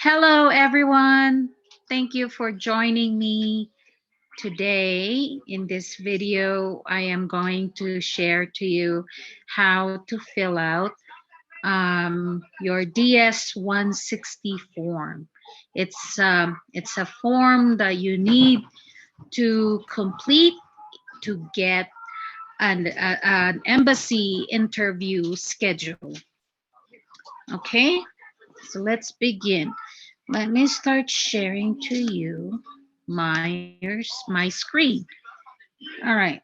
Hello, everyone. Thank you for joining me today. In this video, I am going to share to you how to fill out your DS-160 form. It's a form that you need to complete to get an embassy interview schedule. Okay, so let's begin. Let me start sharing to you my screen. All right.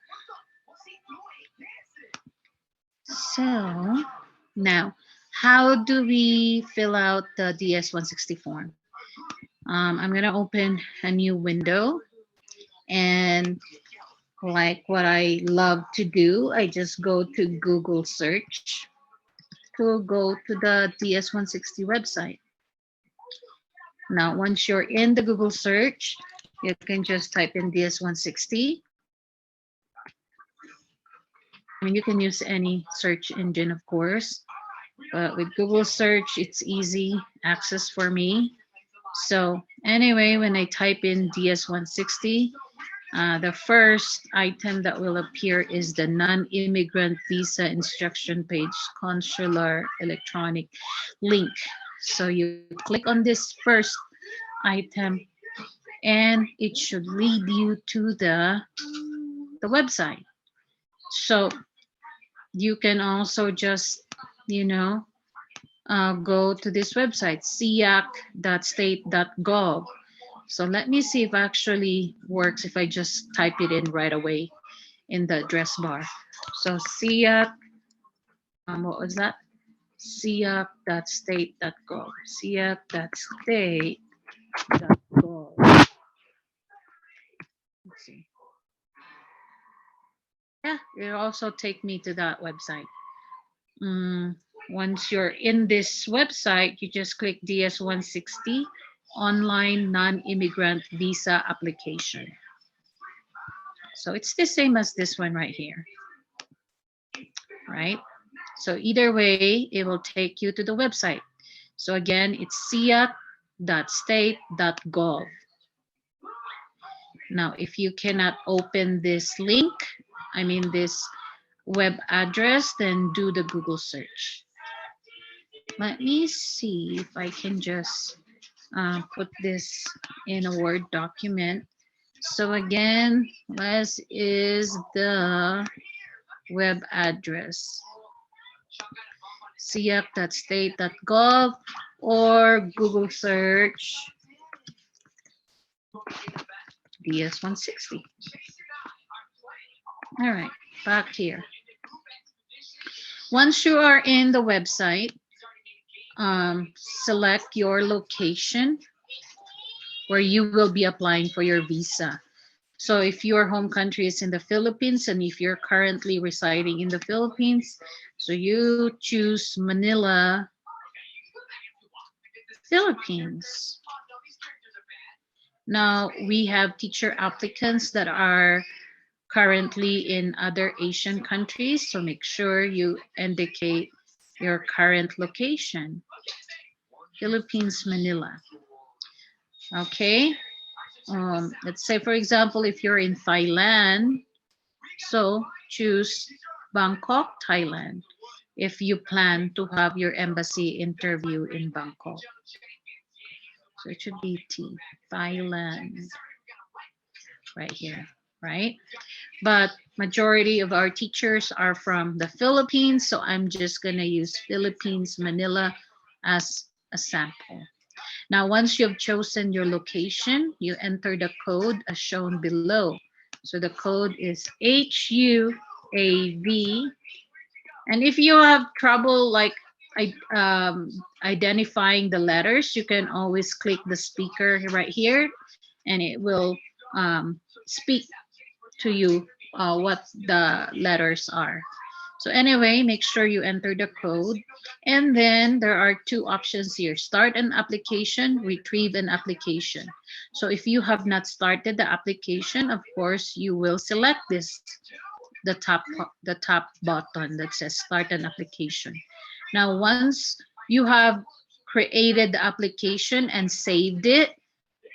So now, how do we fill out the DS-160 form? I'm gonna open a new window, and like what I love to do, I just go to Google search to go to the DS-160 website. Now, once you're in the Google search, you can just type in DS-160. I mean, you can use any search engine, of course, but with Google search, it's easy access for me. So anyway, when I type in DS-160, the first item that will appear is the non-immigrant visa instruction page, consular electronic link. So you click on this first item and it should lead you to the website. So you can also just, you know, go to this website, siac.state.gov. So let me see if actually works if I just type it in right away in the address bar. So siac, what was that? siac.state.gov. siac.state.gov. Let's see. Yeah, it'll also take me to that website. Mm, Once you're in this website, you just click DS-160 online non-immigrant visa application. So it's the same as this one right here, right? So either way, it will take you to the website. So again, it's siac.state.gov. Now, if you cannot open this link, I mean this web address, then do the Google search. Let me see if I can just put this in a Word document. So again, this is the web address, siac.state.gov, or Google search DS-160. All right, back here. Once you are in the website, select your location where you will be applying for your visa. So if your home country is in the Philippines and if you're currently residing in the Philippines, so you choose Manila, Philippines. Now we have teacher applicants that are currently in other Asian countries, so make sure you indicate your current location. Philippines, Manila. Okay. Let's say, for example, if you're in Thailand, so choose Bangkok, Thailand, if you plan to have your embassy interview in Bangkok. So it should be T, Thailand, right here, right? But majority of our teachers are from the Philippines, so I'm just gonna use Philippines, Manila as a sample. Now, once you have chosen your location, you enter the code as shown below. So the code is HUAV. And if you have trouble like identifying the letters, you can always click the speaker right here and it will speak to you what the letters are. So anyway, make sure you enter the code. And then there are two options here: start an application, retrieve an application. So if you have not started the application, of course, you will select this, the top button that says start an application. Now, once you have created the application and saved it,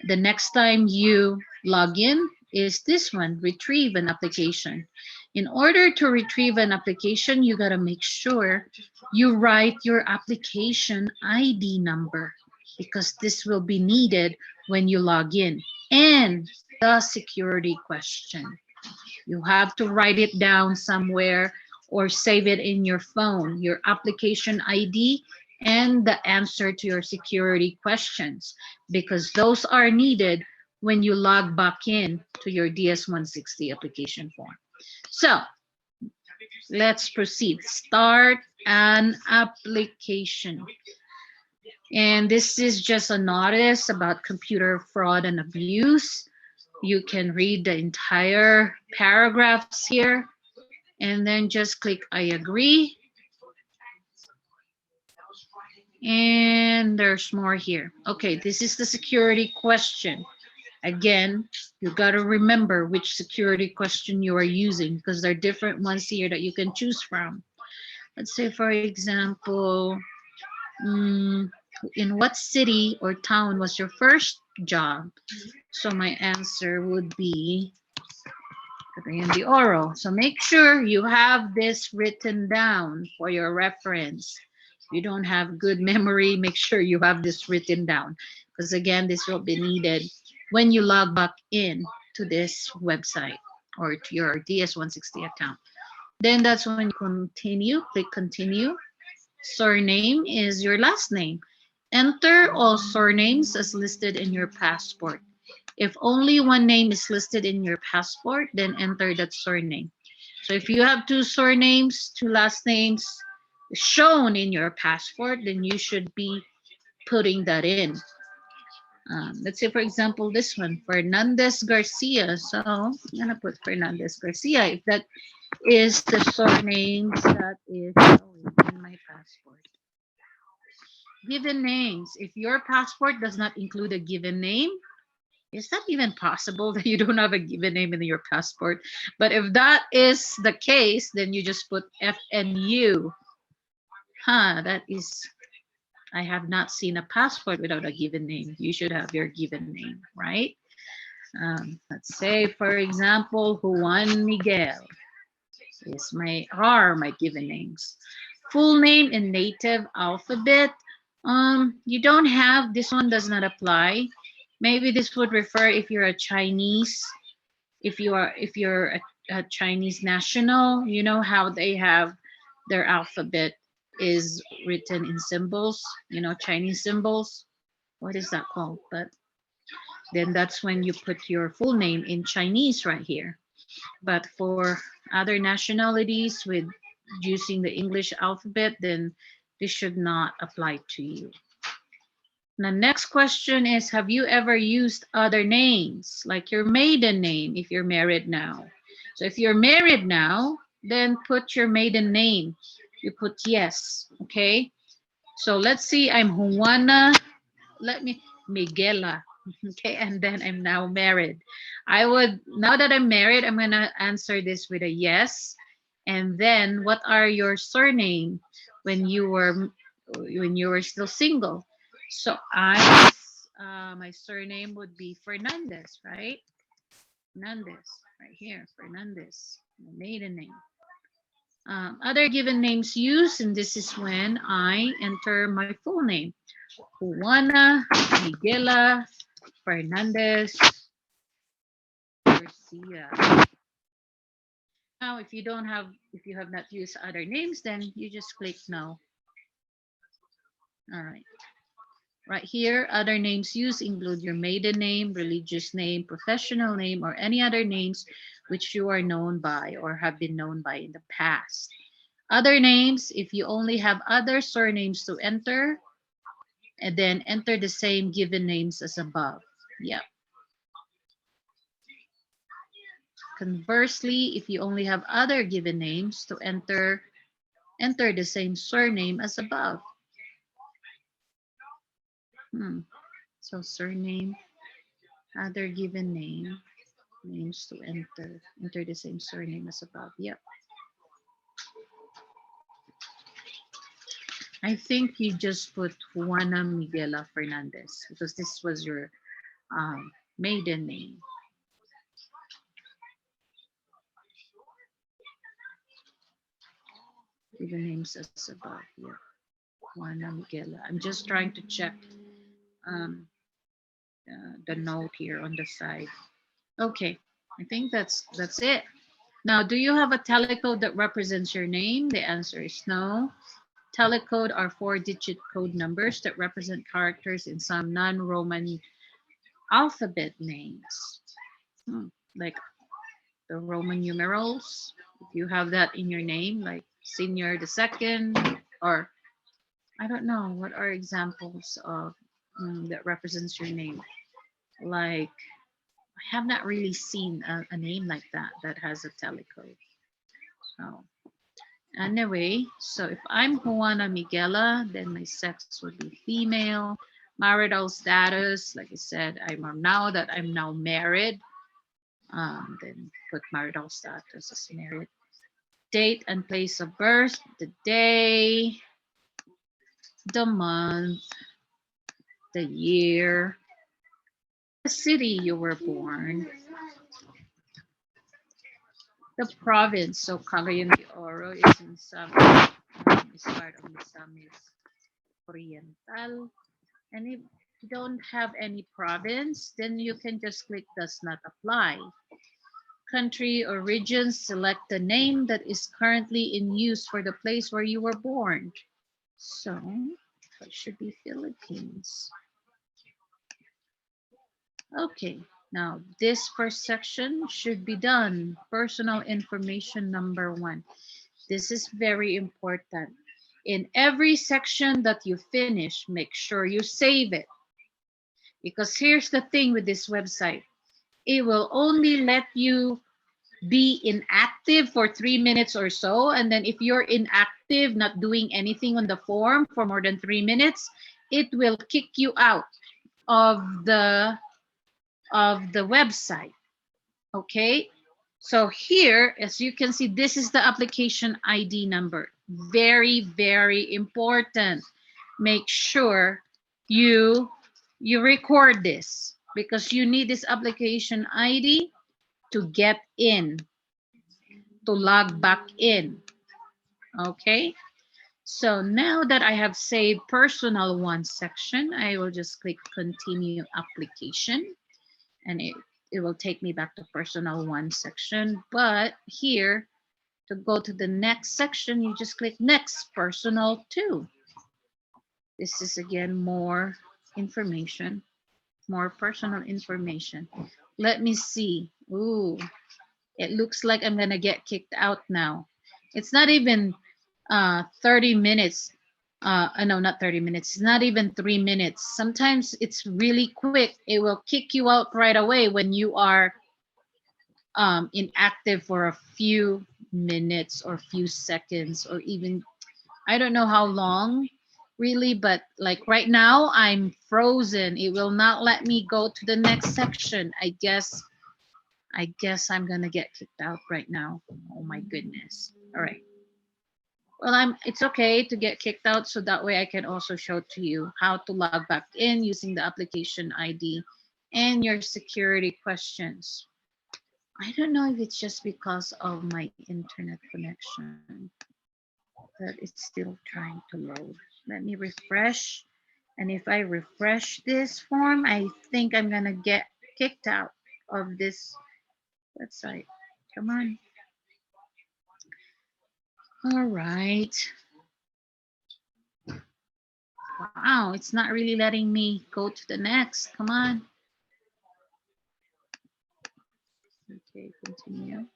the next time you log in is this one, retrieve an application. In order to retrieve an application, you got to make sure you write your application ID number because this will be needed when you log in. And the security question. You have to write it down somewhere or save it in your phone, your application ID and the answer to your security questions, because those are needed when you log back in to your DS-160 application form. So let's proceed. Start an application. And this is just a notice about computer fraud and abuse. You can read the entire paragraphs here and then just click I agree. And there's more here. Okay, this is the security question. Again, you got to remember which security question you are using because there are different ones here that you can choose from. Let's say, for example, in what city or town was your first job? So my answer would be Cagayan de Oro. So make sure you have this written down for your reference. If you don't have good memory, make sure you have this written down because again, this will be needed when you log back in to this website or to your DS-160 account. Then that's when you continue, click continue. Surname is your last name. Enter all surnames as listed in your passport. If only one name is listed in your passport, then enter that surname. So if you have two surnames, two last names shown in your passport, then you should be putting that in. Let's say, for example, this one, Fernandez Garcia. So I'm going to put Fernandez Garcia if that is the surname that is showing in my passport. Given names. If your passport does not include a given name, is that even possible that you don't have a given name in your passport? But if that is the case, then you just put FNU. That is, I have not seen a passport without a given name. You should have your given name, right? Let's say, for example, Juan Miguel are my given names. Full name in native alphabet. You don't have, this one does not apply. Maybe this would refer if you're a Chinese, if you're a Chinese national, you know how they have their alphabet is written in symbols, Chinese symbols. What is that called? But then that's when you put your full name in Chinese right here. But for other nationalities with using the English alphabet, then this should not apply to you. The next question is, have you ever used other names, like your maiden name if you're married now? So if you're married now, then put your maiden name. You put yes, okay? So let's see, I'm Juana, Miguela, okay? And then I'm now married. Now that I'm married, I'm gonna answer this with a yes. And then what are your surname when you were still single? So my surname would be Fernandez, right? Fernandez, right here, Fernandez, my maiden name. Other given names used, and this is when I enter my full name. Juana Miguela Fernandez Garcia. Now, if you have not used other names, then you just click no. All right. Right here, other names used include your maiden name, religious name, professional name, or any other names which you are known by or have been known by in the past. Other names, if you only have other surnames to enter, and then enter the same given names as above. Yeah. Conversely, if you only have other given names to enter the same surname as above. So surname, other given names to enter the same surname as above. Yep. I think you just put Juana Miguela Fernandez because this was your maiden name. The name says above here. Juana Miguela. I'm just trying to check um, the note here on the side. Okay, I think that's it. Now, do you have a telecode that represents your name? The answer is no. Telecode are 4-digit code numbers that represent characters in some non-Roman alphabet names. Like the Roman numerals. If you have that in your name, like Senior the Second, or I don't know, what are examples of that represents your name? Like I have not really seen a name like that that has a telecode. So anyway, so if I'm Juana Miguela, then my sex would be female. Marital status, like I said, now that I'm now married, then put marital status as married. Date and place of birth, the day, the month, the year, the city you were born, the province. So Cagayan de Oro is in is part of Misamis Oriental. And if you don't have any province, then you can just click does not apply. Country or region, select the name that is currently in use for the place where you were born. So it should be Philippines. Okay, now this first section should be done. Personal information number 1. This is very important. In every section that you finish, make sure you save it. Because here's the thing with this website. It will only let you be inactive for 3 minutes or so. And then if you're inactive, not doing anything on the form for more than 3 minutes, it will kick you out of the website. Okay, so here, as you can see, this is the application ID number. Very, very important. Make sure you record this because you need this application ID to get in, to log back in. Okay, so now that I have saved personal 1 section, I will just click continue application, and it will take me back to personal 1 section. But here, to go to the next section, you just click next, personal 2. This is again more information, more personal information. Let me see. Ooh, it looks like I'm gonna get kicked out now. It's not even 30 minutes. No, not 30 minutes. It's not even 3 minutes. Sometimes it's really quick. It will kick you out right away when you are inactive for a few minutes or few seconds, or even, I don't know how long really, but like right now I'm frozen. It will not let me go to the next section. I guess I'm gonna get kicked out right now. Oh my goodness. All right. Well, it's okay to get kicked out, so that way I can also show to you how to log back in using the application ID and your security questions. I don't know if it's just because of my internet connection that it's still trying to load. Let me refresh. And if I refresh this form, I think I'm gonna get kicked out of this website. Come on. All right. Wow, it's not really letting me go to the next. Come on. Okay, continue.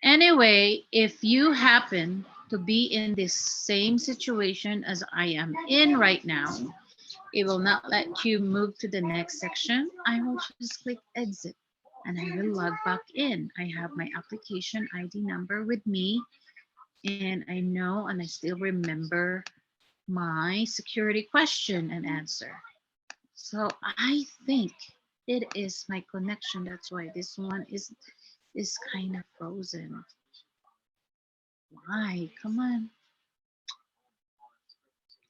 Anyway, if you happen to be in this same situation as I am in right now, it will not let you move to the next section. I will just click exit and I will log back in. I have my application ID number with me, and I know and I still remember my security question and answer. So I think it is my connection. That's why this one is kind of frozen. Why? Come on.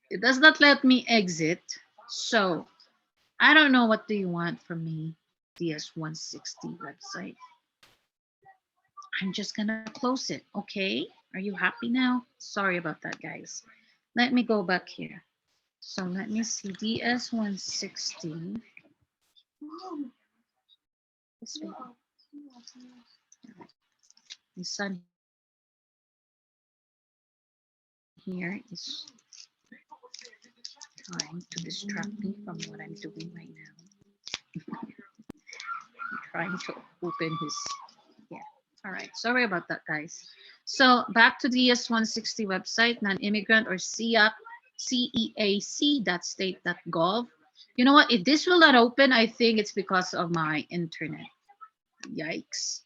It does not let me exit. So I don't know what do you want from me, DS160 website. I'm just gonna close it, okay? Are you happy now? Sorry about that, guys. Let me go back here. So let me see, DS160. This baby. My son here is trying to distract me from what I'm doing right now. I'm trying to open his, yeah. All right, sorry about that, guys. So back to the DS160 website, non-immigrant or CEAC, ceac.state.gov. You know what? If this will not open, I think it's because of my internet. Yikes.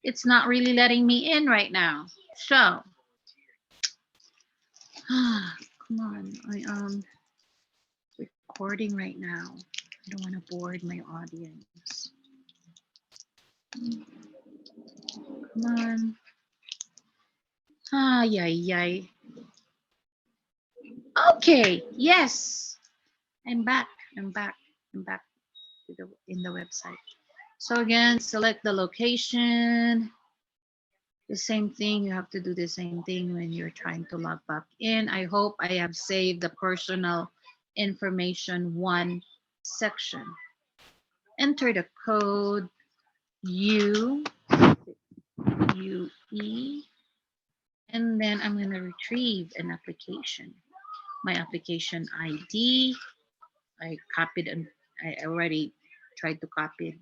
It's not really letting me in right now. So, come on. I am recording right now. I don't want to board my audience. Come on. Yay. Okay, yes. I'm back. I'm back in the website. So again, select the location. The same thing, you have to do the same thing when you're trying to log back in. I hope I have saved the personal information one section. Enter the code UE, and then I'm going to retrieve an application. My application ID, I copied and I already tried to copy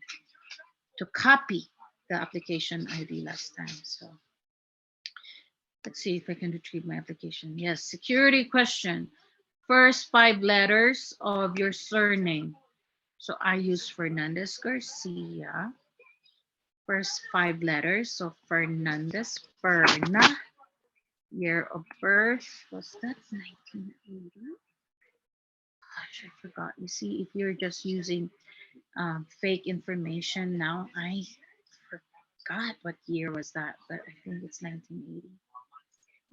the application ID last time. So let's see if I can retrieve my application. Yes, security question. First 5 letters of your surname. So I use Fernandez Garcia. First 5 letters. So Fernandez, Ferna. Year of birth. Was that 1980? Gosh, I forgot. You see, if you're just using fake information now, I forgot what year was that, but I think it's 1980.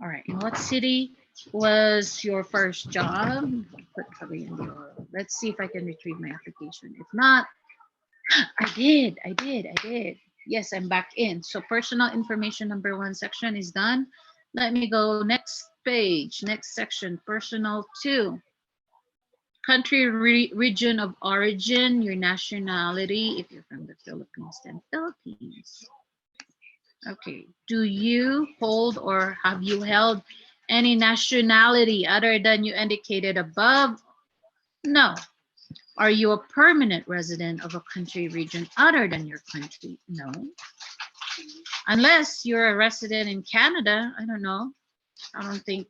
All right, in what city was your first job? Put Cagayan de Oro. Let's see if I can retrieve my application. If not, I did. Yes, I'm back in. So personal information number 1 section is done. Let me go next page, next section, personal 2. Country, region of origin, your nationality. If you're from the Philippines, then Philippines. Okay, do you hold or have you held any nationality other than you indicated above? No. Are you a permanent resident of a country region other than your country? No. Unless you're a resident in Canada, I don't know. I don't think,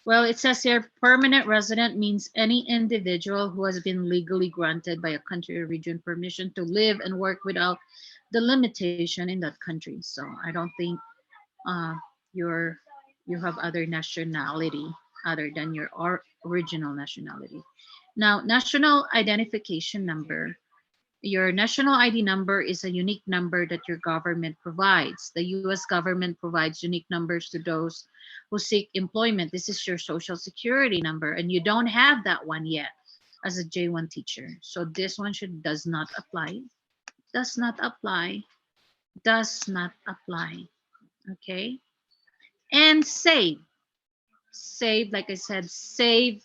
well, it says here permanent resident means any individual who has been legally granted by a country or region permission to live and work without the limitation in that country. So I don't think uh, you're you have other nationality other than your original nationality. Now, national identification number. Your national ID number is a unique number that your government provides. The US government provides unique numbers to those who seek employment. This is your social security number, and you don't have that one yet as a J1 teacher. So this one does not apply. Does not apply. Does not apply. Okay. And save. Save, like I said, save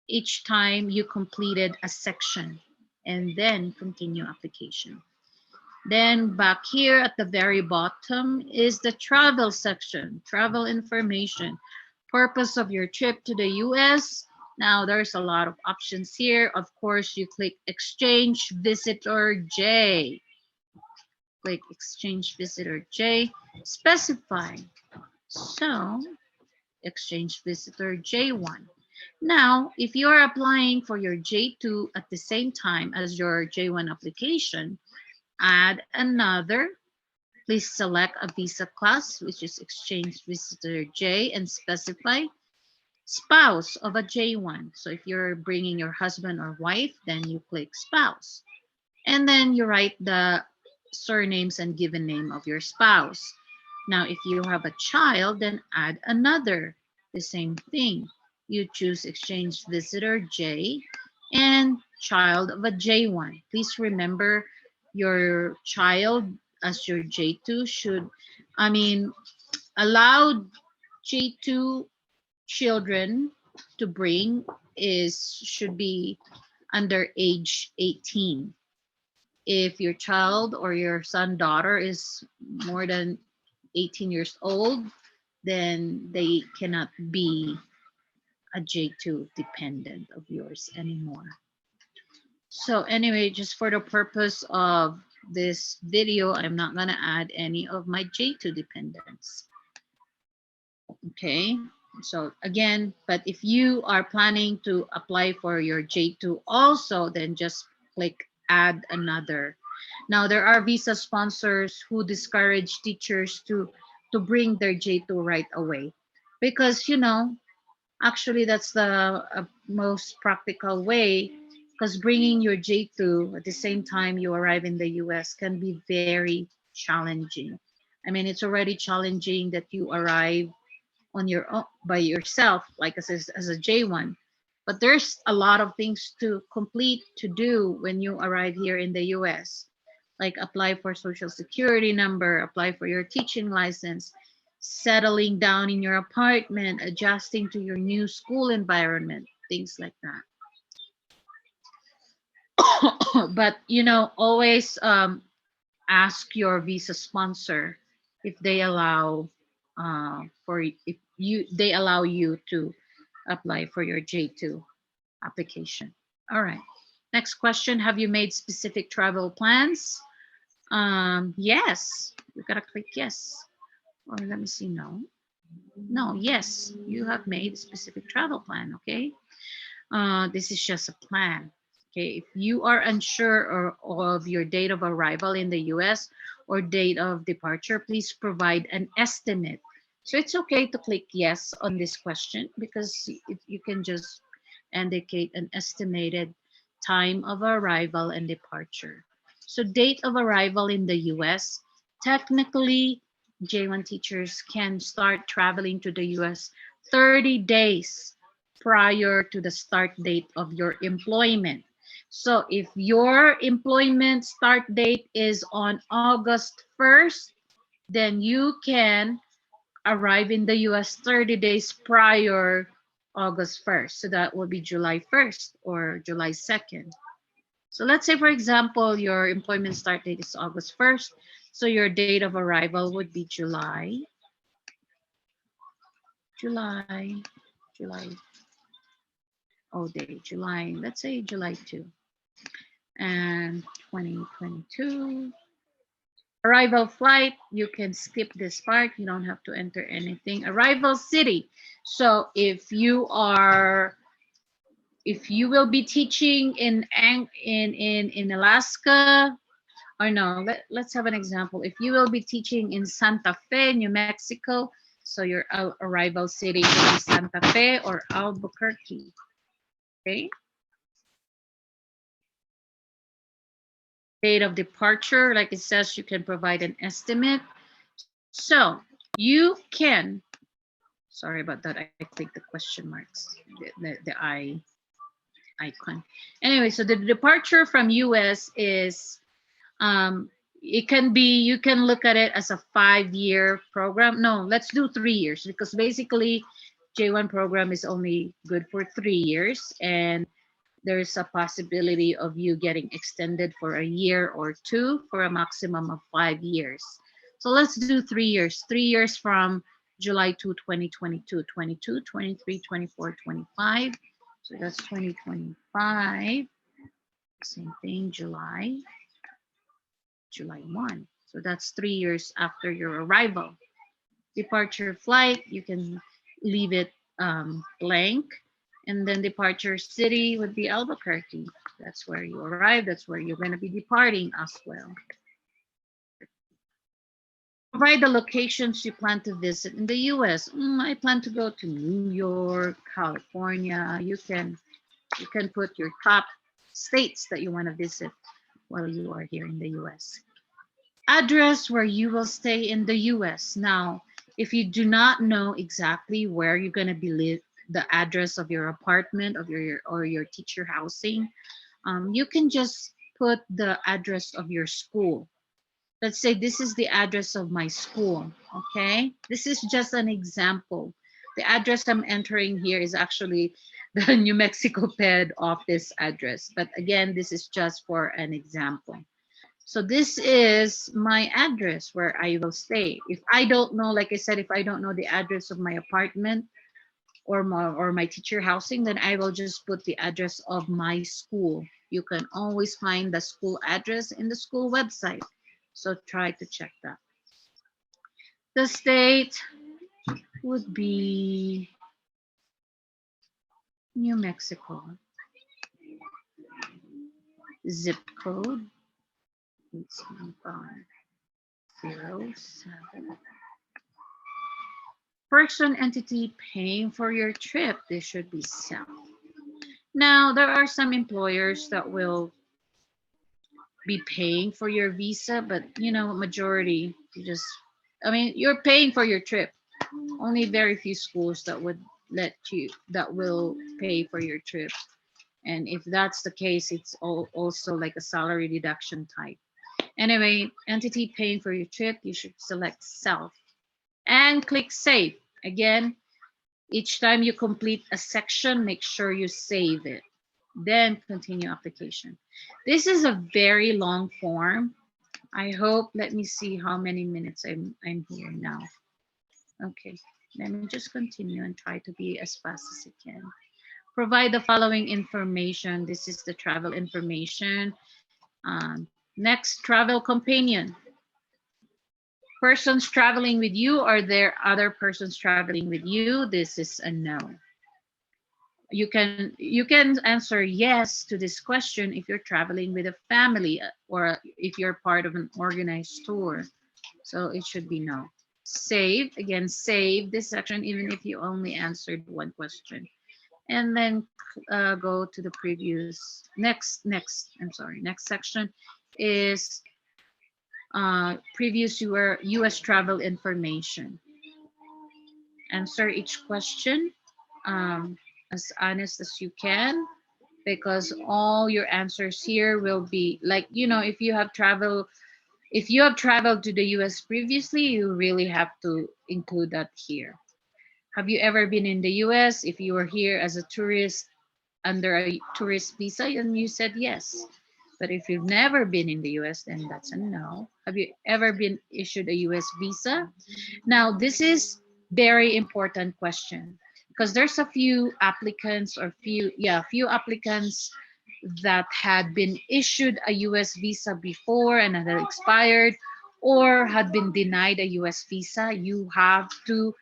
each time you completed a section and then continue application. Then back here at the very bottom is the travel section, travel information, purpose of your trip to the US. Now there's a lot of options here. Of course, you click Exchange Visitor J. Click Exchange Visitor J, specify. So Exchange Visitor J1. Now, if you are applying for your J2 at the same time as your J1 application, add another. Please select a visa class, which is Exchange Visitor J, and specify spouse of a J1. So if you're bringing your husband or wife, then you click spouse. And then you write the surnames and given name of your spouse. Now, if you have a child, then add another. The same thing. You choose exchange visitor J and child of a J1. Please remember your child as your J2 should, I mean, allow J2 children to bring is should be under age 18. If your child or your son daughter is more than 18 years old, then they cannot be a J2 dependent of yours anymore. So anyway, just for the purpose of this video, I'm not going to add any of my J2 dependents. Okay, so again, but if you are planning to apply for your J2 also, then just click add another. Now there are visa sponsors who discourage teachers to bring their J2 right away because actually that's the most practical way, because bringing your J2 at the same time you arrive in the US can be very challenging. I mean, it's already challenging that you arrive on your own by yourself, like as a J1. But there's a lot of things to complete to do when you arrive here in the US, like apply for social security number, apply for your teaching license, settling down in your apartment, adjusting to your new school environment, things like that. But always ask your visa sponsor if they allow for if they allow you to apply for your J2 application. All right. Next question. Have you made specific travel plans? Yes. We gotta click yes. Or let me see. No. No. Yes. You have made a specific travel plan. Okay. This is just a plan. Okay, if you are unsure of your date of arrival in the US or date of departure, please provide an estimate. So it's okay to click yes on this question because you can just indicate an estimated time of arrival and departure. So date of arrival in the US, technically J1 teachers can start traveling to the US 30 days prior to the start date of your employment. So if your employment start date is on August 1st, then you can arrive in the US 30 days prior August 1st. So that will be July 1st or July 2nd. So let's say, for example, your employment start date is August 1st. So your date of arrival would be July, July, July, oh day, July, let's say July 2 and 2022. Arrival flight, you can skip this part. You don't have to enter anything. Arrival city. So if you will be teaching in Alaska, or no, let's have an example. If you will be teaching in Santa Fe, New Mexico, so your arrival city will be Santa Fe or Albuquerque. Okay. Date of departure, like it says, you can provide an estimate. So you can, sorry about that, I clicked the question marks, the icon. Anyway, so the departure from US is, it can be, you can look at it as a 5-year program. No, let's do 3 years, because basically J1 program is only good for 3 years, and there's a possibility of you getting extended for a year or 2 for a maximum of 5 years. So let's do 3 years. 3 years from July 2, 2022, 22, 23, 24, 25. So that's 2025. Same thing, July 1. So that's 3 years after your arrival. Departure flight, you can leave it blank. And then departure city would be Albuquerque. That's where you arrive. That's where you're going to be departing as well. Provide the locations you plan to visit in the US. I plan to go to New York, California. You can put your top states that you want to visit while you are here in the US. Address where you will stay in the US. Now, if you do not know exactly where you're going to be live, the address of your apartment of your or your teacher housing, you can just put the address of your school. Let's say this is the address of my school. Okay, this is just an example. The address I'm entering here is actually the New Mexico Ped office address, but again, this is just for an example. So this is my address where I will stay. If I don't know, like I said, if I don't know the address of my apartment or my teacher housing, then I will just put the address of my school. You can always find the school address in the school website. So try to check that. The state would be New Mexico. Zip code 87507. Person entity paying for your trip, this should be self. Now, there are some employers that will be paying for your visa, but you know, majority, you just, I mean, you're paying for your trip. Only very few schools that would let you, that will pay for your trip. And if that's the case, it's also like a salary deduction type. Anyway, entity paying for your trip, you should select self and click save. Again, each time you complete a section, make sure you save it. Then continue application. This is a very long form. I hope, let me see how many minutes I'm here now. Okay, let me just continue and try to be as fast as I can. Provide the following information. This is the travel information. Next, travel companion. Persons traveling with you, are there other persons traveling with you? This is a no. You can answer yes to this question if you're traveling with a family or if you're part of an organized tour. So it should be no. Save, again, save this section even if you only answered one question. And then go to the previous, next section is previous US travel information. Answer each question as honest as you can, because all your answers here will be like, you know, if you have traveled to the US previously, you really have to include that here. Have you ever been in the US? If you were here as a tourist under a tourist visa, and you said yes. But if you've never been in the US, then that's a no. Have you ever been issued a US visa? Now, this is very important question because there's a few applicants or few applicants that had been issued a US visa before and had expired or had been denied a US visa. You have to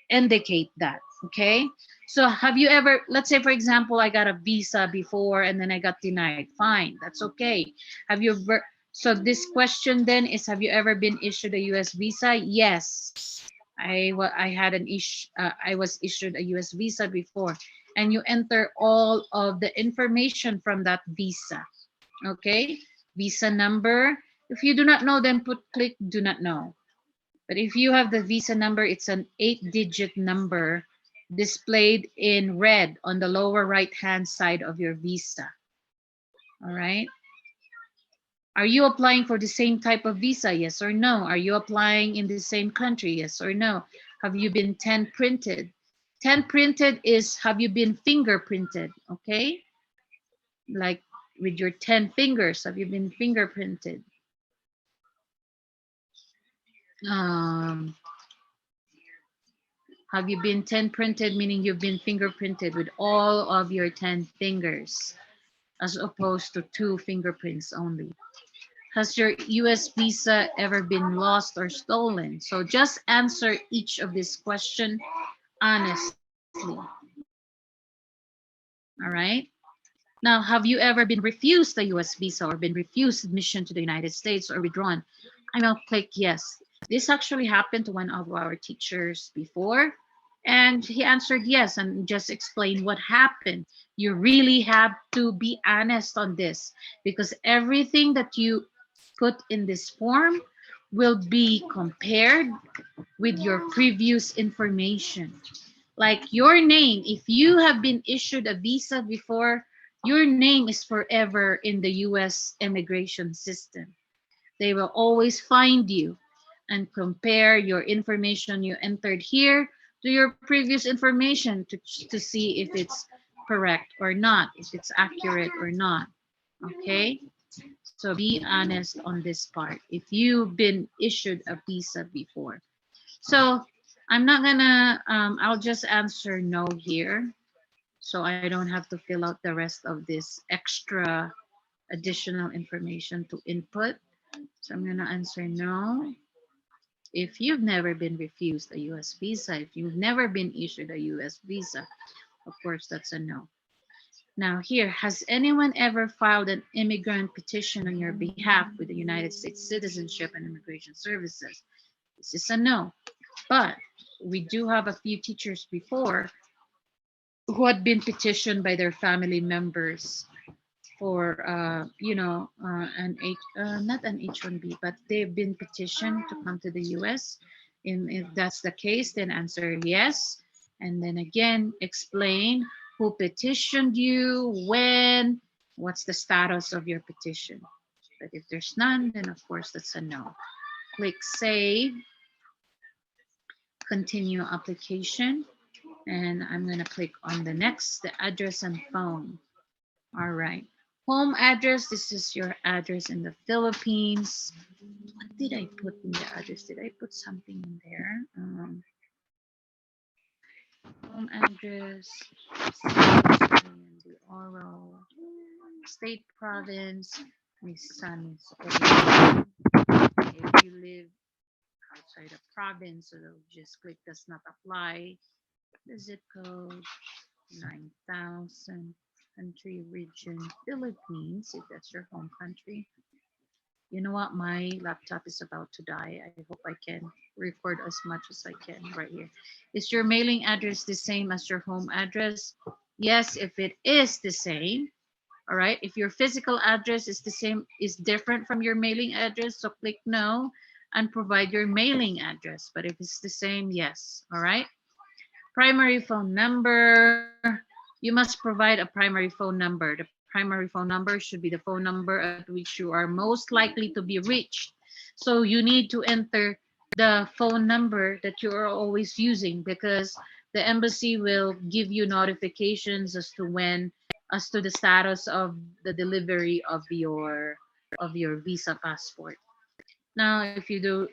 indicate that, okay? So have you ever, let's say for example, I got a visa before and then I got denied. Fine, that's okay. Have you ever, so this question then is, have you ever been issued a US visa? Yes, I had an issue, I was issued a US visa before. And you enter all of the information from that visa, okay? Visa number. If you do not know, then click do not know. But if you have the visa number, it's an 8-digit number displayed in red on the lower right-hand side of your visa. All right. Are you applying for the same type of visa? Yes or no? Are you applying in the same country? Yes or no? Have you been 10 printed? 10 printed is, have you been fingerprinted? Okay. Like with your 10 fingers, have you been fingerprinted? Have you been 10 printed, meaning you've been fingerprinted with all of your 10 fingers, as opposed to 2 fingerprints only? Has your US visa ever been lost or stolen? So just answer each of these questions honestly. All right. Now, have you ever been refused a US visa or been refused admission to the United States or withdrawn? I will click yes. This actually happened to one of our teachers before, and he answered yes and just explained what happened. You really have to be honest on this, because everything that you put in this form will be compared with your previous information. Like your name, if you have been issued a visa before, your name is forever in the US immigration system. They will always find you and compare your information you entered here to your previous information to see if it's correct or not, if it's accurate or not. Okay? So be honest on this part. If you've been issued a visa before. So I'm not gonna, I'll just answer no here. So I don't have to fill out the rest of this extra additional information to input. So I'm gonna answer no. If you've never been refused a US visa, if you've never been issued a US visa, of course, that's a no. Now here, has anyone ever filed an immigrant petition on your behalf with the United States Citizenship and Immigration Services? This is a no. But we do have a few teachers before who had been petitioned by their family members for not an H1B, but they've been petitioned to come to the US. And if that's the case, then answer yes. And then again, explain who petitioned you, when, what's the status of your petition. But if there's none, then of course that's a no. Click save, continue application, and I'm going to click on the next, the address and phone. All right. Home address, this is your address in the Philippines. What did I put in the address? Did I put something in there? Home address, the oral, state, province. My son is old. If you live outside a province, so just click does not apply. The zip code 9,000. Country, region, Philippines, if that's your home country. You know what? My laptop is about to die. I hope I can record as much as I can right here. Is your mailing address the same as your home address? Yes, if it is the same. All right. If your physical address is the same, is different from your mailing address, so click no and provide your mailing address. But if it's the same, yes. All right. Primary phone number. You must provide a primary phone number. The primary phone number should be the phone number at which you are most likely to be reached. So you need to enter the phone number that you are always using, because the embassy will give you notifications as to when, as to the status of the delivery of your visa passport. Now, if you do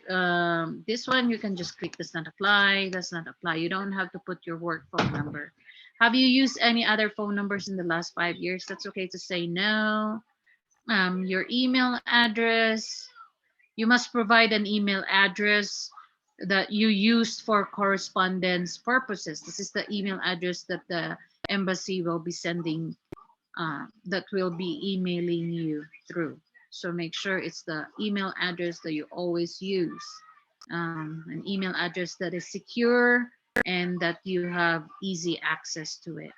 this one, you can just click does not apply, does not apply. You don't have to put your work phone number. Have you used any other phone numbers in the last 5 years? That's okay to say no. Your email address, you must provide an email address that you used for correspondence purposes. This is the email address that the embassy will be sending, that will be emailing you through. So make sure it's the email address that you always use, an email address that is secure and that you have easy access to it.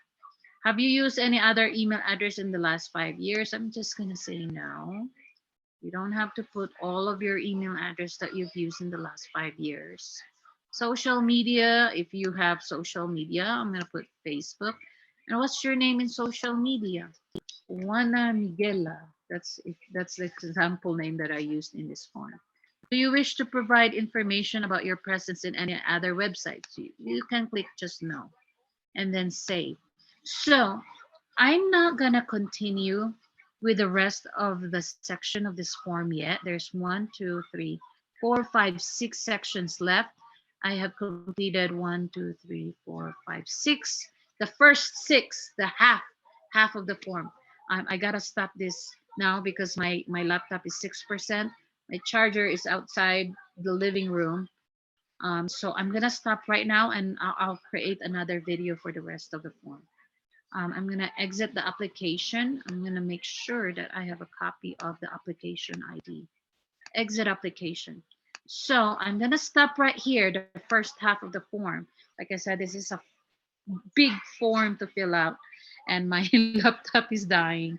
Have you used any other email address in the last 5 years? I'm just going to say no. You don't have to put all of your email address that you've used in the last 5 years. Social media, if you have social media, I'm going to put Facebook. And what's your name in social media? Juana Miguela. That's the example name that I used in this form. Do you wish to provide information about your presence in any other websites? You can click just no and then save. So I'm not gonna continue with the rest of the section of this form yet. There's 1, 2, 3, 4, 5, 6 sections left. I have completed 1, 2, 3, 4, 5, 6. The first 6, the half of the form. I gotta stop this now because my laptop is 6%. My charger is outside the living room. So I'm gonna stop right now, and I'll create another video for the rest of the form. I'm gonna exit the application. I'm gonna make sure that I have a copy of the application ID. Exit application. So I'm gonna stop right here, the first half of the form. Like I said, this is a big form to fill out, and my laptop is dying.